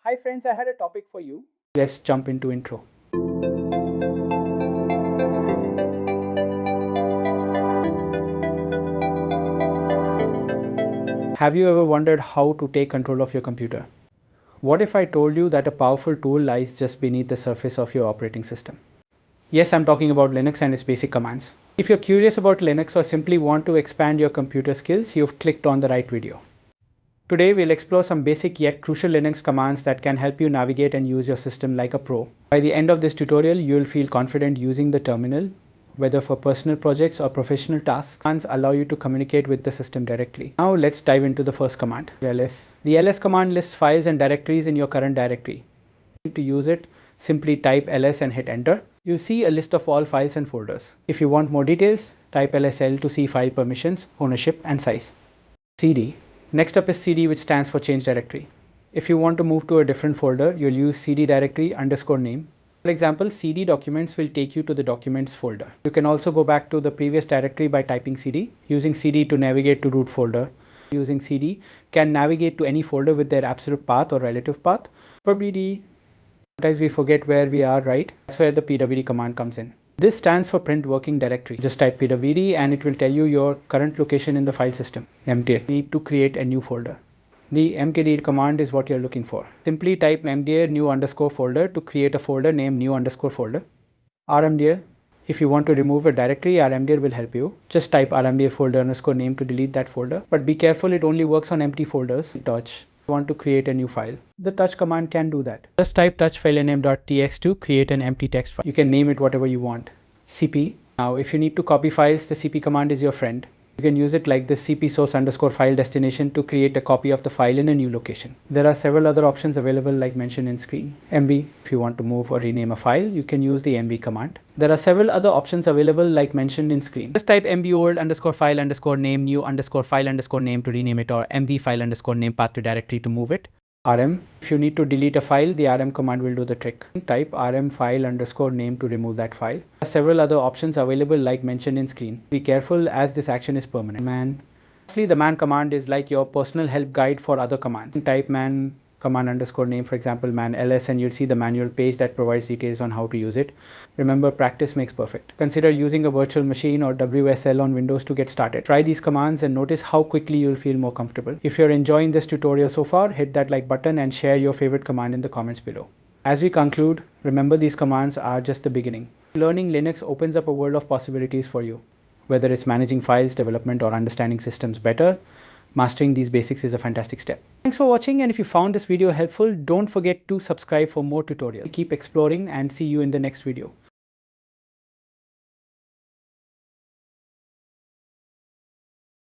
Hi friends, I had a topic for you. Let's jump into intro. Have you ever wondered how to take control of your computer? What if I told you that a powerful tool lies just beneath the surface of your operating system? Yes, I'm talking about Linux and its basic commands. If you're curious about Linux or simply want to expand your computer skills, you've clicked on the right video. Today we'll explore some basic yet crucial Linux commands that can help you navigate and use your system like a pro. By the end of this tutorial, you'll feel confident using the terminal, whether for personal projects or professional tasks. Commands allow you to communicate with the system directly. Now let's dive into the first command, ls. The ls command lists files and directories in your current directory. To use it, simply type ls and hit enter. You'll see a list of all files and folders. If you want more details, type lsl to see file permissions, ownership and size. cd. Next up is cd, which stands for change directory. If you want to move to a different folder, you'll use cd directory _name. For example, cd documents will take you to the documents folder. You can also go back to the previous directory by typing cd. Using cd to navigate to root folder. Using cd can navigate to any folder with their absolute path or relative path. pwd, sometimes we forget where we are, right? That's where the pwd command comes in. This stands for print working directory. Just type pwd and it will tell you your current location in the file system. mdir. Need to create a new folder. The mkdir command is what you're looking for. Simply type mdir new underscore folder to create a folder named new underscore folder. rmdir. If you want to remove a directory, rmdir will help you. Just type rmdir folder underscore name to delete that folder. But be careful, it only works on empty folders. Touch. Want to create a new file. The touch command can do that. Just type touch filename.txt to create an empty text file. You can name it whatever you want. cp. Now if you need to copy files, the cp command is your friend. You can use it like the cp source underscore file destination to create a copy of the file in a new location. There are several other options available like mentioned in screen. mv. If you want to move or rename a file, you can use the mv command. There are several other options available like mentioned in screen. Just type mv old underscore file underscore name new underscore file underscore name to rename it, or mv file underscore name path to directory to move it. rm. If you need to delete a file, the rm command will do the trick. Type rm file underscore name to remove that file. There are several other options available like mentioned in screen. Be careful as this action is permanent. Man. Lastly, the man command is like your personal help guide for other commands. Type man command underscore name, for example man ls, and you'll see the manual page that provides details on how to use it. Remember, practice makes perfect. Consider using a virtual machine or WSL on Windows to get started. Try these commands and notice how quickly you'll feel more comfortable. If you're enjoying this tutorial so far, hit that like button and share your favorite command in the comments below. As we conclude, remember these commands are just the beginning. Learning Linux opens up a world of possibilities for you. Whether it's managing files, development, or understanding systems better, mastering these basics is a fantastic step. Thanks for watching, and if you found this video helpful, don't forget to subscribe for more tutorials. Keep exploring and see you in the next video.